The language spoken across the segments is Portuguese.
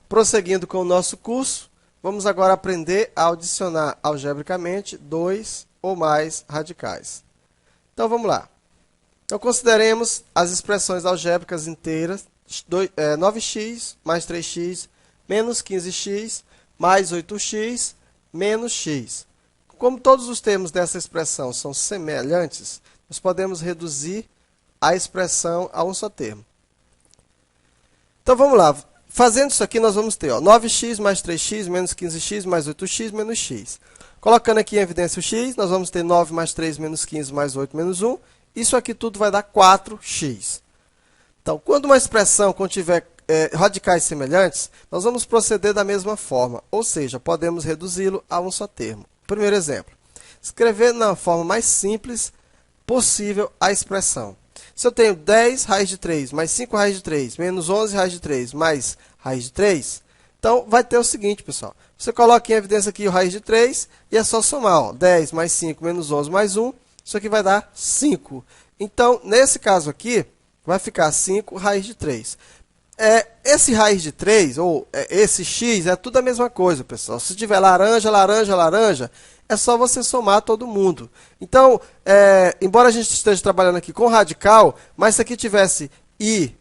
prosseguindo com o nosso curso, vamos agora aprender a adicionar algebricamente dois ou mais radicais. Então, vamos lá. Então, consideremos as expressões algébricas inteiras, 9x mais 3x menos 15x mais 8x menos x. Como todos os termos dessa expressão são semelhantes, nós podemos reduzir a expressão a um só termo. Então, vamos lá. Fazendo isso aqui, nós vamos ter 9x mais 3x menos 15x mais 8x menos x. Colocando aqui em evidência o x, nós vamos ter 9 mais 3 menos 15 mais 8 menos 1. Isso aqui tudo vai dar 4x. Então, quando uma expressão contiver radicais semelhantes, nós vamos proceder da mesma forma, ou seja, podemos reduzi-lo a um só termo. Primeiro exemplo, escrever na forma mais simples possível a expressão. Se eu tenho 10 raiz de 3 mais 5 raiz de 3 menos 11 raiz de 3 mais raiz de 3, então vai ter o seguinte, pessoal. Você coloca em evidência aqui o raiz de 3 e é só somar. Ó, 10 mais 5 menos 11 mais 1, isso aqui vai dar 5. Então, nesse caso aqui, vai ficar 5 raiz de 3. Esse raiz de 3, ou esse x, é tudo a mesma coisa, pessoal. Se tiver laranja, laranja, laranja, é só você somar todo mundo. Então, embora a gente esteja trabalhando aqui com radical, mas se aqui tivesse i,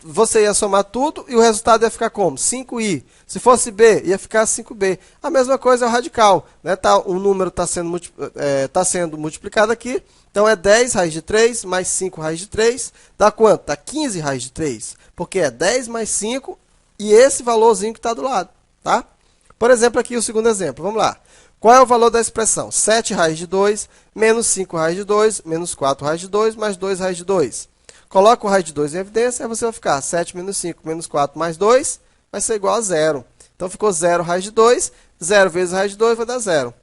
você ia somar tudo e o resultado ia ficar como? 5i. Se fosse b, ia ficar 5b. A mesma coisa é o radical, né? O número está sendo multiplicado aqui. Então, é 10 raiz de 3 mais 5 raiz de 3. Dá quanto? Dá 15 raiz de 3. Porque é 10 mais 5 e esse valorzinho que está do lado. Tá? Por exemplo, aqui o segundo exemplo. Vamos lá. Qual é o valor da expressão? 7 raiz de 2 menos 5 raiz de 2 menos 4 raiz de 2 mais 2 raiz de 2. Coloca o raiz de 2 em evidência e você vai ficar 7 menos 5 menos 4 mais 2 vai ser igual a 0. Então, ficou 0 raiz de 2. 0 vezes raiz de 2 vai dar 0.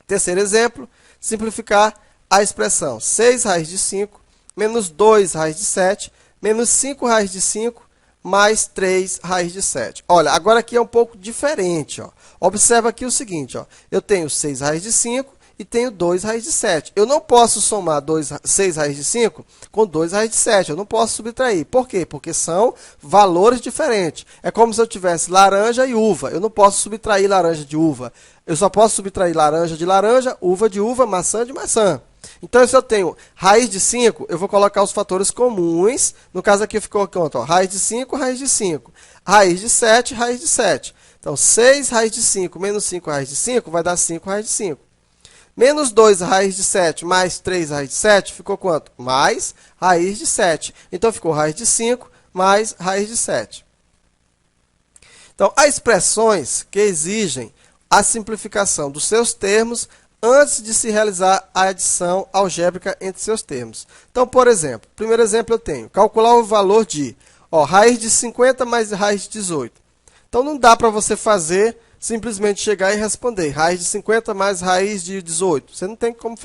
Terceiro exemplo, simplificar a expressão 6 raiz de 5 menos 2 raiz de 7 menos 5 raiz de 5 mais 3 raiz de 7. Olha, agora aqui é um pouco diferente. Ó. Observa aqui o seguinte. Ó. Eu tenho 6 raiz de 5 e tenho 2 raiz de 7. Eu não posso somar 6 raiz de 5 com 2 raiz de 7. Eu não posso subtrair. Por quê? Porque são valores diferentes. É como se eu tivesse laranja e uva. Eu não posso subtrair laranja de uva. Eu só posso subtrair laranja de laranja, uva de uva, maçã de maçã. Então, se eu tenho raiz de 5, eu vou colocar os fatores comuns. No caso aqui ficou quanto? Ó, raiz de 5, raiz de 5. Raiz de 7, raiz de 7. Então, 6 raiz de 5 menos 5 raiz de 5 vai dar 5 raiz de 5. Menos 2 raiz de 7 mais 3 raiz de 7 ficou quanto? Mais raiz de 7. Então, ficou raiz de 5 mais raiz de 7. Então, há expressões que exigem a simplificação dos seus termos antes de se realizar a adição algébrica entre seus termos. Então, por exemplo, primeiro exemplo eu tenho, calcular o valor de raiz de 50 mais raiz de 18. Então, não dá para você fazer, simplesmente chegar e responder, raiz de 50 mais raiz de 18. Você não tem como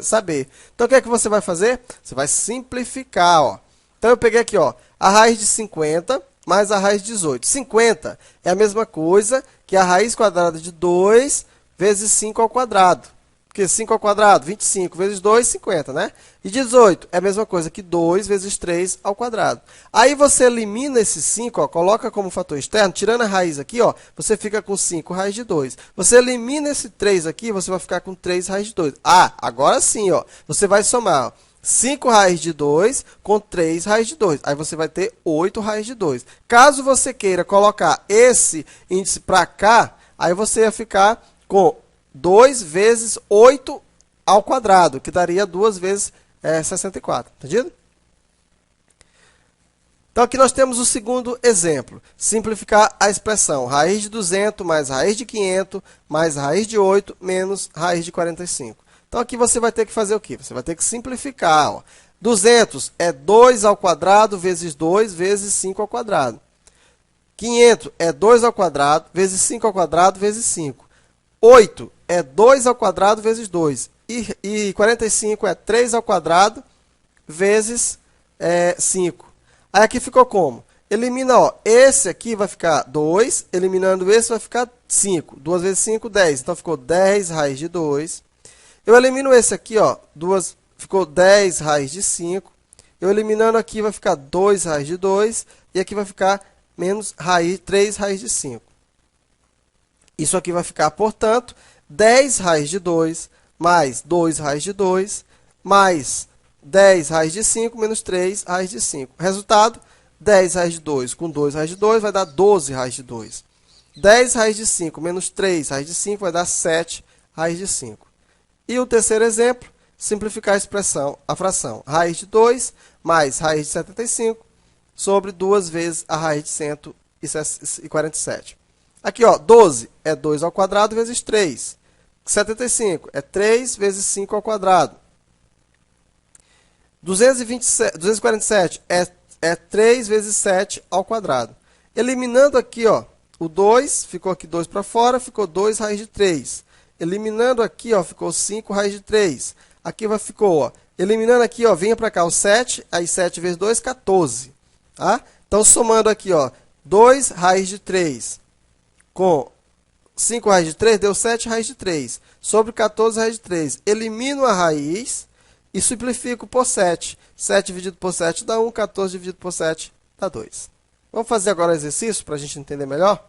saber. Então, o que é que você vai fazer? Você vai simplificar. Ó. Então, eu peguei aqui a raiz de 50 mais a raiz de 18. 50 é a mesma coisa que a raiz quadrada de 2 vezes 5 ao quadrado. Porque 5 ao quadrado, 25 vezes 2, 50, né? E 18 é a mesma coisa que 2 vezes 3 ao quadrado. Aí você elimina esse 5, coloca como fator externo, tirando a raiz aqui, você fica com 5 raiz de 2. Você elimina esse 3 aqui, você vai ficar com 3 raiz de 2. Ah, agora sim, você vai somar 5 raiz de 2 com 3 raiz de 2. Aí você vai ter 8 raiz de 2. Caso você queira colocar esse índice para cá, aí você ia ficar com 2 vezes 8 ao quadrado, que daria 2 vezes 64. Entendido? Então, aqui nós temos o segundo exemplo. Simplificar a expressão raiz de 200 mais raiz de 500 mais raiz de 8 menos raiz de 45. Então, aqui você vai ter que fazer o quê? Você vai ter que simplificar. 200 é 2 ao quadrado vezes 2 vezes 5 ao quadrado. 500 é 2 ao quadrado vezes 5 ao quadrado vezes 5. 8 é 2 ao quadrado vezes 2. E 45 é 3 ao quadrado vezes 5. Aí aqui ficou como? Elimina, esse aqui vai ficar 2, eliminando esse vai ficar 5. 2 vezes 5, 10. Então, ficou 10 raiz de 2. Eu elimino esse aqui, ficou 10 raiz de 5. Eu eliminando aqui vai ficar 2 raiz de 2, e aqui vai ficar menos 3 raiz de 5. Isso aqui vai ficar, portanto, 10 raiz de 2 mais 2 raiz de 2 mais 10 raiz de 5 menos 3 raiz de 5. Resultado, 10 raiz de 2 com 2 raiz de 2 vai dar 12 raiz de 2. 10 raiz de 5 menos 3 raiz de 5 vai dar 7 raiz de 5. E o terceiro exemplo, simplificar a expressão, a fração raiz de 2 mais raiz de 75 sobre 2 vezes a raiz de 147. Aqui, ó, 12 é 2 ao quadrado vezes 3. 75 é 3 vezes 5 ao quadrado. 247 é 3 vezes 7 ao quadrado. Eliminando aqui, ó, o 2, ficou aqui 2 para fora, ficou 2 raiz de 3. Eliminando aqui, ó, ficou 5 raiz de 3. Aqui ficou, ó, eliminando aqui, ó, vinha para cá o 7, aí 7 vezes 2, 14. Tá? Então, somando aqui, ó, 2 raiz de 3 com 5 raiz de 3, deu 7 raiz de 3. Sobre 14 raiz de 3. Elimino a raiz e simplifico por 7. 7 dividido por 7 dá 1, 14 dividido por 7 dá 2. Vamos fazer agora o exercício para a gente entender melhor?